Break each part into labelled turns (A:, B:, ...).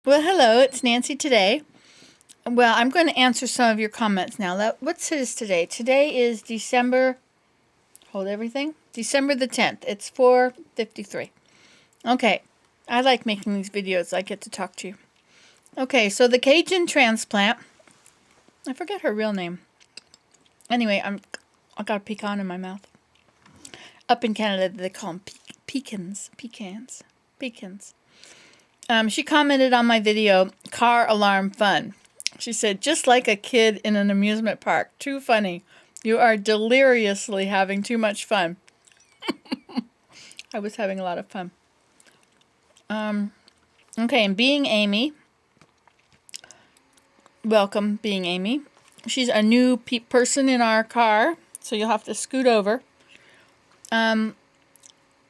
A: Well, hello, it's Nancy today. Well, I'm going to answer some of your comments now. What's it today? Today is hold everything, December the 10th. It's 4:53. Okay, I like making these videos. I get to talk to you. Okay, so the Cajun transplant, I forget her real name. Anyway, I got a pecan in my mouth. Up in Canada, they call them pecans. She commented on my video, car alarm fun. She said, just like a kid in an amusement park. Too funny. You are deliriously having too much fun. I was having a lot of fun. Okay, and Being Amy. Welcome, Being Amy. She's a new person in our car, so you'll have to scoot over.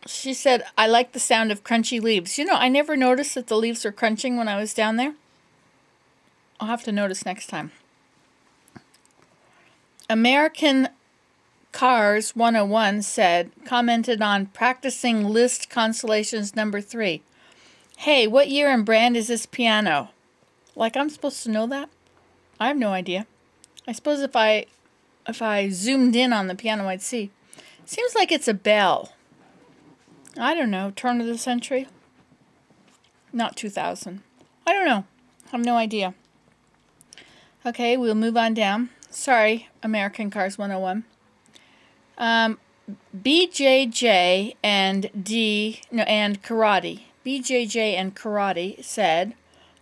A: She said, I like the sound of crunchy leaves. You know, I never noticed that the leaves were crunching when I was down there. I'll have to notice next time. American Cars 101 commented on practicing Liszt Constellations number 3. Hey, what year and brand is this piano? Like, I'm supposed to know that? I have no idea. I suppose if I zoomed in on the piano, I'd see. Seems like it's a Bell. I don't know, turn of the century? Not 2000. I don't know. I have no idea. Okay, we'll move on down. Sorry, American Cars 101. BJJ and Karate. BJJ and Karate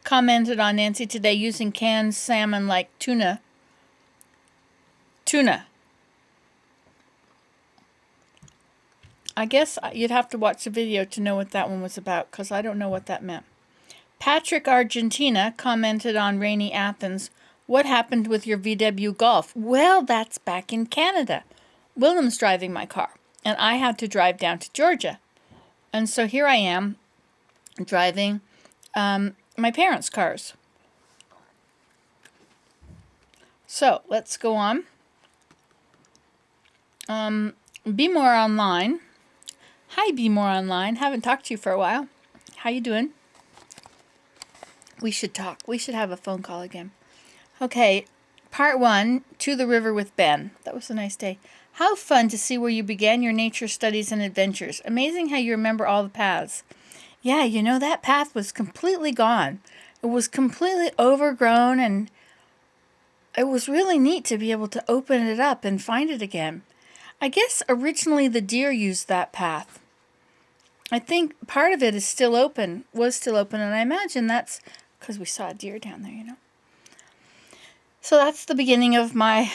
A: commented on Nancy today using canned salmon like tuna. I guess you'd have to watch the video to know what that one was about, because I don't know what that meant. Patrick Argentina commented on rainy Athens. What happened with your VW Golf? Well, that's back in Canada. William's driving my car, and I had to drive down to Georgia. And so here I am driving my parents' cars. So let's go on. Be More Online. Hi, Be More Online. Haven't talked to you for a while. How you doing? We should talk. We should have a phone call again. Okay, part 1, To the River with Ben. That was a nice day. How fun to see where you began your nature studies and adventures. Amazing how you remember all the paths. Yeah, you know, that path was completely gone. It was completely overgrown, and it was really neat to be able to open it up and find it again. I guess originally the deer used that path. I think part of it was still open, and I imagine that's because we saw a deer down there, you know. So that's the beginning of my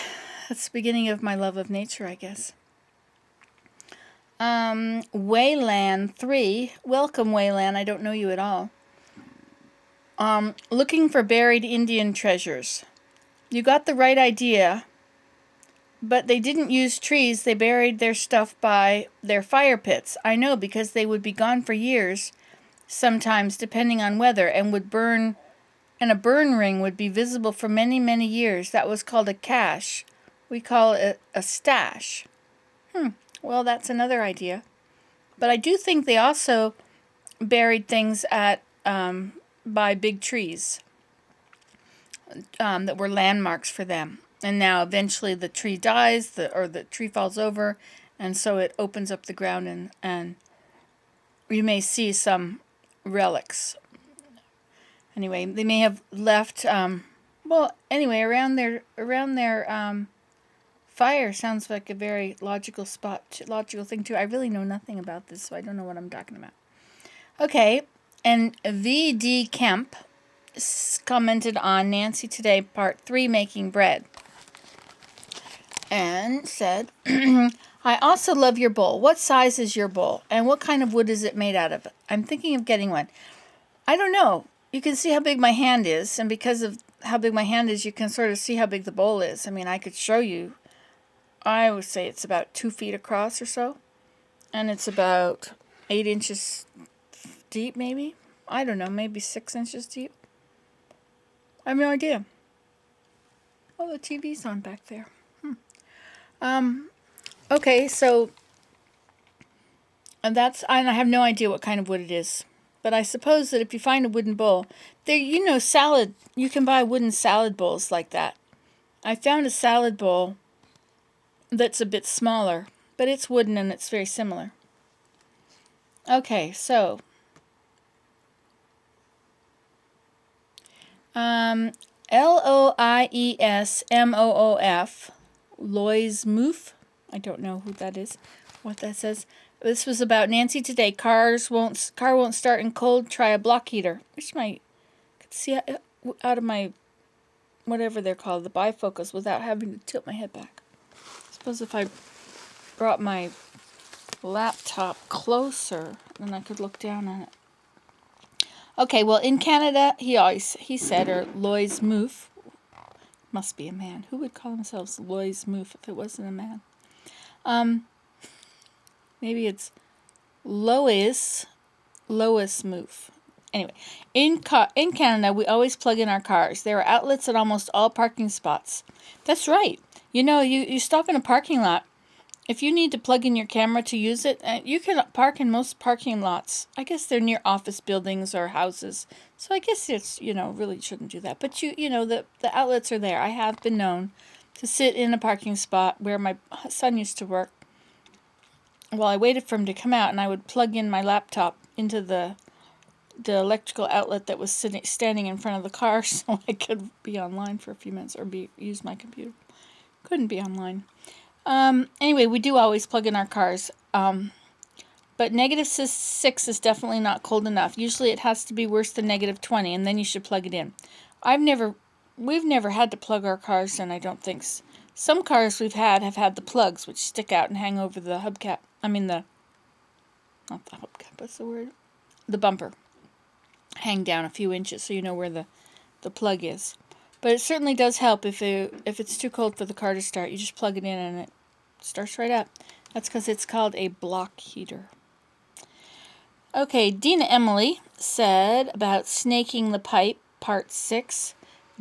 A: love of nature, I guess. Wayland 3, welcome Wayland, I don't know you at all. Looking for buried Indian treasures. You got the right idea, but they didn't use trees, they buried their stuff by their fire pits. I know, because they would be gone for years, sometimes depending on weather, and would burn, and a burn ring would be visible for many, many years. That was called a cache. We call it a stash. Well, that's another idea. But I do think they also buried things by big trees that were landmarks for them. And now eventually the tree dies, or the tree falls over, and so it opens up the ground, and you may see some relics. Anyway, they may have left. Around their fire sounds like a very logical thing too. I really know nothing about this, so I don't know what I'm talking about. Okay, and V.D. Kemp commented on Nancy Today, Part 3, Making Bread, and said, I also love your bowl. What size is your bowl, and what kind of wood is it made out of? I'm thinking of getting one. I don't know. You can see how big my hand is, and because of how big my hand is, you can sort of see how big the bowl is. I mean, I could show you. I would say it's about 2 feet across or so, and it's about 8 inches deep, maybe. I don't know, maybe 6 inches deep. I have no idea. Oh, the TV's on back there. Okay, so and I have no idea what kind of wood it is. But I suppose that if you find a wooden bowl, there, salad, you can buy wooden salad bowls like that. I found a salad bowl that's a bit smaller, but it's wooden and it's very similar. Okay, so Loiesmoof, Loismoof. I don't know who that is, what that says. This was about Nancy today. Car won't start in cold. Try a block heater. Which I could see out of my whatever they're called, the bifocals, without having to tilt my head back. I suppose if I brought my laptop closer, then I could look down on it. Okay, well, in Canada, he said, or Loismoof, must be a man. Who would call themselves Loismoof if it wasn't a man? Maybe it's Loismoof. Anyway, in Canada, we always plug in our cars. There are outlets at almost all parking spots. That's right. You stop in a parking lot. If you need to plug in your camera to use it, you can park in most parking lots. I guess they're near office buildings or houses. So I guess it's, really shouldn't do that. But the outlets are there. I have been known to sit in a parking spot where my son used to work while I waited for him to come out, and I would plug in my laptop into the electrical outlet that was standing in front of the car so I could be online for a few minutes or use my computer. Couldn't be online. Anyway, we do always plug in our cars. But -6 is definitely not cold enough. Usually it has to be worse than -20, and then you should plug it in. We've never had to plug our cars in, I don't think. Some cars we've have had the plugs, which stick out and hang over the hubcap. Not the hubcap, what's the word? The bumper. Hang down a few inches so you know where the plug is. But it certainly does help if it's too cold for the car to start. You just plug it in and it starts right up. That's because it's called a block heater. Okay, Dina Emily said about snaking the pipe, part 6.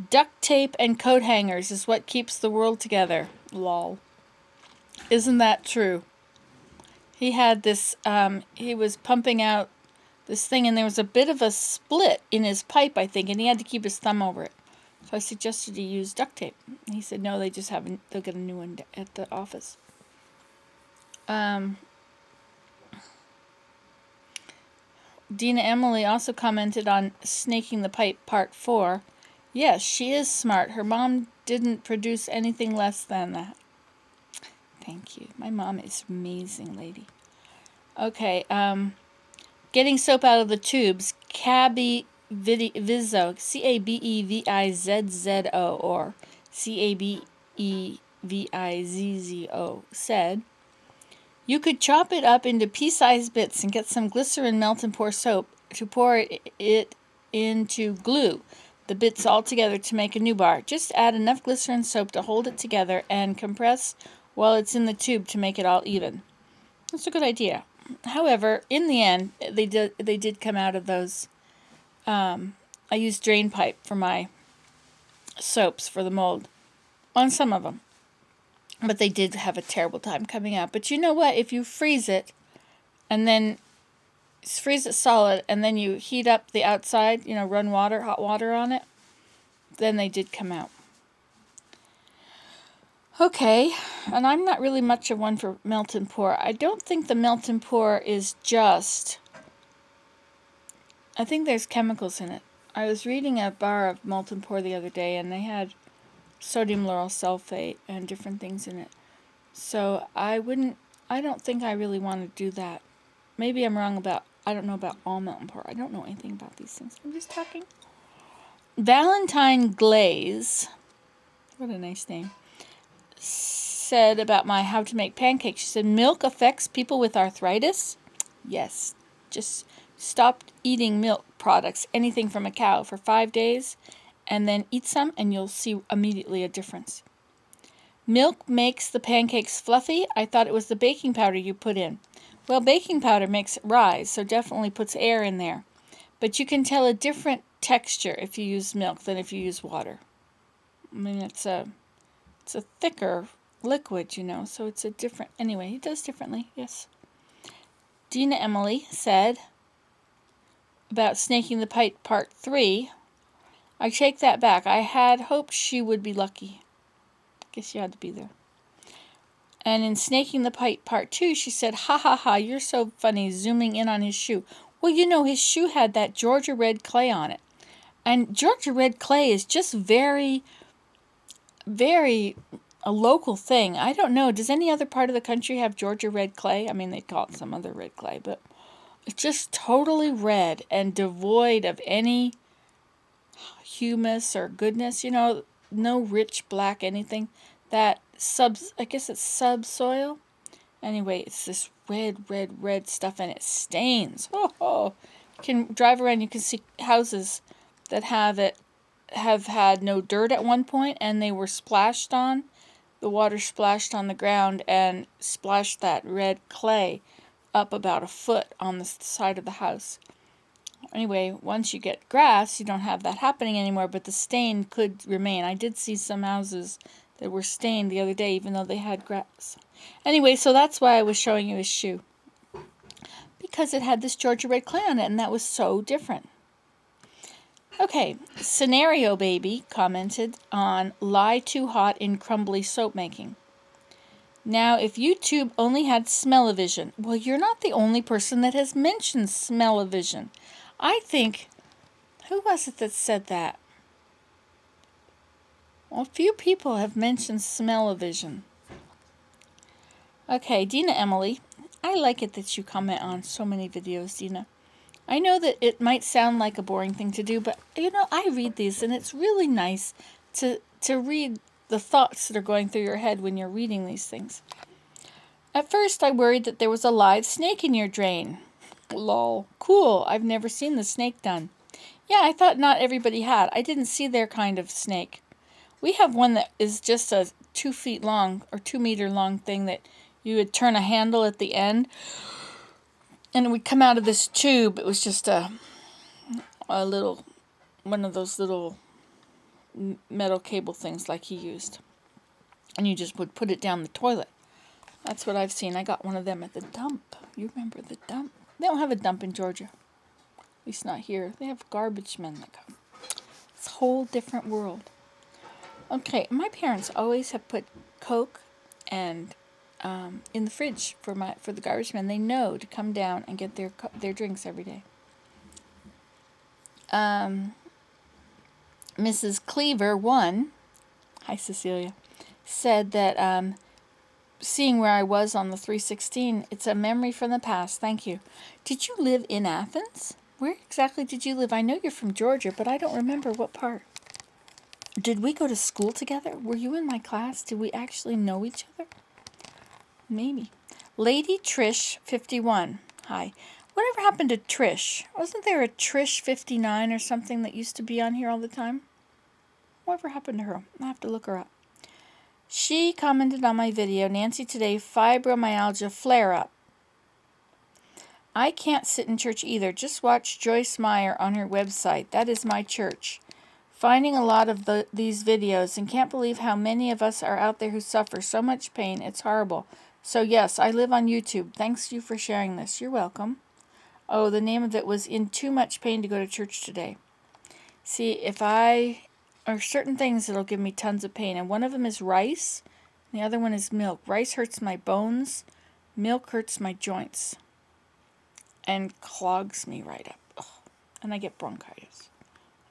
A: Duct tape and coat hangers is what keeps the world together. Lol. Isn't that true? He had this, he was pumping out this thing and there was a bit of a split in his pipe, I think, and he had to keep his thumb over it. So I suggested he use duct tape. He said, no, they'll get a new one at the office. Dina Emily also commented on snaking the pipe, part 4. Yes, she is smart. Her mom didn't produce anything less than that. Thank you. My mom is an amazing lady. Okay, getting soap out of the tubes. Cabby Vizzo, Cabevizzo, or Cabevizzo, said, you could chop it up into pea-sized bits and get some glycerin melt and pour soap to pour it into glue the bits all together to make a new bar. Just add enough glycerin soap to hold it together and compress while it's in the tube to make it all even. That's a good idea. However, in the end, they did come out of those. I used drain pipe for my soaps for the mold on some of them. But they did have a terrible time coming out. But you know what? If you freeze it and then freeze it solid and then you heat up the outside, run hot water on it, then they did come out. Okay, and I'm not really much of one for melt and pour. I don't think the melt and pour is just... I think there's chemicals in it. I was reading a bar of melt and pour the other day and they had sodium lauryl sulfate and different things in it. So I don't think I really want to do that. Maybe I'm wrong I don't know about all melt and pour. I don't know anything about these things. I'm just talking. Valentine Glaze, what a nice name, said about my how to make pancakes. She said, milk affects people with arthritis? Yes. Just stop eating milk products, anything from a cow, for 5 days, and then eat some, and you'll see immediately a difference. Milk makes the pancakes fluffy. I thought it was the baking powder you put in. Well, baking powder makes it rise, so definitely puts air in there. But you can tell a different texture if you use milk than if you use water. I mean, it's a thicker liquid, so it's a different... Anyway, it does differently, yes. Dina Emily said, about Snaking the Pipe Part 3. I take that back. I had hoped she would be lucky. Guess you had to be there. And in Snaking the Pipe Part 2, she said, "Ha ha ha, you're so funny," zooming in on his shoe. Well, you know, his shoe had that Georgia red clay on it. And Georgia red clay is just very, very a local thing. I don't know. Does any other part of the country have Georgia red clay? I mean, they call it some other red clay, but it's just totally red and devoid of any humus or goodness. You know, no rich black anything. That I guess it's subsoil. Anyway, it's this red stuff, and it stains. Oh. You can drive around, you can see houses that have had no dirt at one point, and they were splashed on. The water splashed on the ground and splashed that red clay up about a foot on the side of the house. Anyway, once you get grass, you don't have that happening anymore, but the stain could remain. I did see some houses that were stained the other day, even though they had grass. Anyway, so that's why I was showing you his shoe. Because it had this Georgia red clay on it, and that was so different. Okay, Scenario Baby commented on Lie Too Hot in Crumbly Soap Making. Now, if YouTube only had smell-o-vision, well, you're not the only person that has mentioned smell-o-vision. I think, who was it that said that? Well, a few people have mentioned smell-o-vision. Okay, Dina Emily. I like it that you comment on so many videos, Dina. I know that it might sound like a boring thing to do, but, you know, I read these, and it's really nice to read the thoughts that are going through your head when you're reading these things. At first, I worried that there was a live snake in your drain. Lol. Cool. I've never seen the snake done. Yeah, I thought not everybody had. I didn't see their kind of snake. We have one that is just a 2 feet long or 2 meter long thing that you would turn a handle at the end, and it would come out of this tube. It was just a little, one of those little metal cable things like he used. And you just would put it down the toilet. That's what I've seen. I got one of them at the dump. You remember the dump? They don't have a dump in Georgia. At least not here. They have garbage men that come. It's a whole different world. Okay, my parents always have put Coke and in the fridge for the garbage men. They know to come down and get their drinks every day. Mrs. Cleaver 1, hi Cecilia, said that seeing where I was on the 316, it's a memory from the past. Thank you. Did you live in Athens? Where exactly did you live? I know you're from Georgia, but I don't remember what part. Did we go to school together? Were you in my class? Did we actually know each other? Maybe. Lady Trish 51. Hi. Whatever happened to Trish? Wasn't there a Trish 59 or something that used to be on here all the time? Whatever happened to her? I'll have to look her up. She commented on my video, Nancy Today, fibromyalgia flare-up. I can't sit in church either. Just watch Joyce Meyer on her website. That is my church. Finding a lot of these videos and can't believe how many of us are out there who suffer so much pain. It's horrible. So yes, I live on YouTube. Thanks you for sharing this. You're welcome. Oh, the name of it was In Too Much Pain to Go to Church Today. See, or certain things that'll give me tons of pain, and one of them is rice, and the other one is milk. Rice hurts my bones, milk hurts my joints, and clogs me right up. Ugh. And I get bronchitis.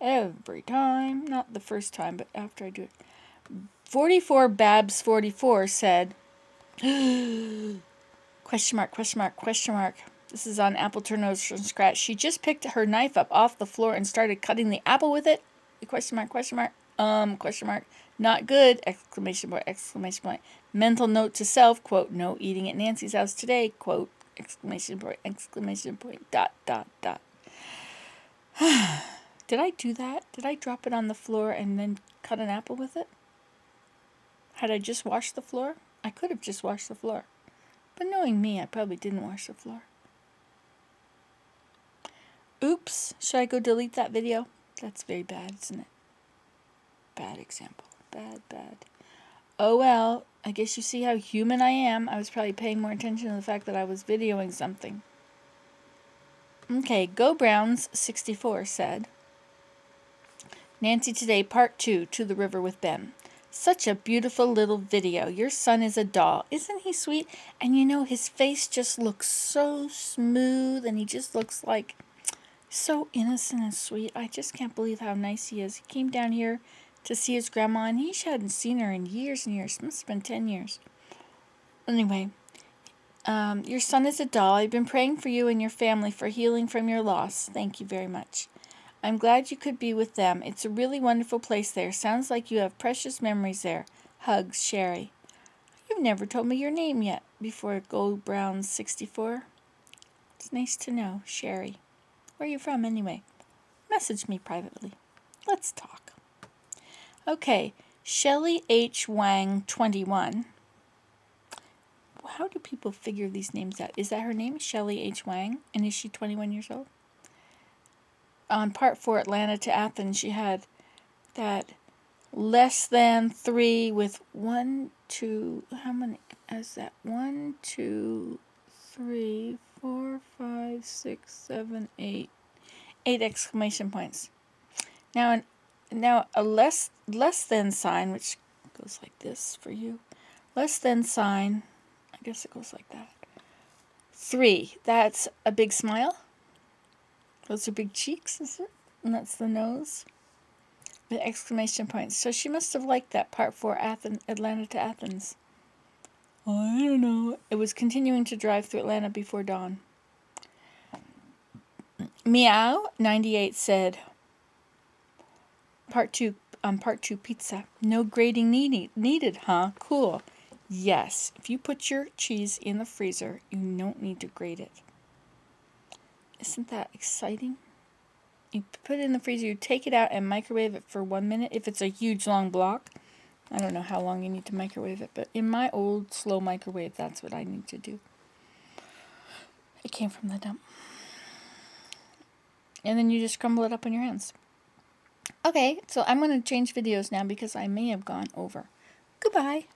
A: Every time. Not the first time, but after I do it. 44 Babs 44 said, question mark, question mark, question mark. This is on Apple Turnovers from Scratch. She just picked her knife up off the floor and started cutting the apple with it. Question mark, question mark, question mark. Not good, exclamation point, exclamation point. Mental note to self, quote, no eating at Nancy's house today, quote, exclamation point, dot, dot, dot. Did I do that? Did I drop it on the floor and then cut an apple with it? Had I just washed the floor? I could have just washed the floor. But knowing me, I probably didn't wash the floor. Oops. Should I go delete that video? That's very bad, isn't it? Bad example. Bad. Oh well, I guess you see how human I am. I was probably paying more attention to the fact that I was videoing something. Okay, Go Browns 64 said, Nancy Today Part 2, To the River with Ben. Such a beautiful little video. Your son is a doll. Isn't he sweet? And you know, his face just looks so smooth and he just looks like so innocent and sweet. I just can't believe how nice he is. He came down here to see his grandma and he hadn't seen her in years and years. Must have been 10 years. Anyway, your son is a doll. I've been praying for you and your family for healing from your loss. Thank you very much. I'm glad you could be with them. It's a really wonderful place there. Sounds like you have precious memories there. Hugs, Sherry. You've never told me your name yet before Gold Brown 64. It's nice to know, Sherry. Where are you from anyway? Message me privately. Let's talk. Okay, Shelley H. Wang 21. How do people figure these names out? Is that her name, Shelley H. Wang? And is she 21 years old? On part 4, Atlanta to Athens, she had that less than 3 with 1, 2, how many is that? 1, 2, 3, 4, 5, 6, 7, 8. 8 exclamation points. Now a less than sign, which goes like this for you. Less than sign, I guess it goes like that. 3, that's a big smile. Those are big cheeks, is it? And that's the nose. With exclamation points. So she must have liked that part 4, Atlanta to Athens. Oh, I don't know. It was continuing to drive through Atlanta before dawn. Meow 98 said, part 2 pizza. No grating needed, huh? Cool. Yes, if you put your cheese in the freezer, you don't need to grate it. Isn't that exciting? You put it in the freezer, you take it out and microwave it for 1 minute. If it's a huge long block, I don't know how long you need to microwave it, but in my old slow microwave, that's what I need to do. It came from the dump. And then you just crumble it up in your hands. Okay, so I'm going to change videos now because I may have gone over. Goodbye.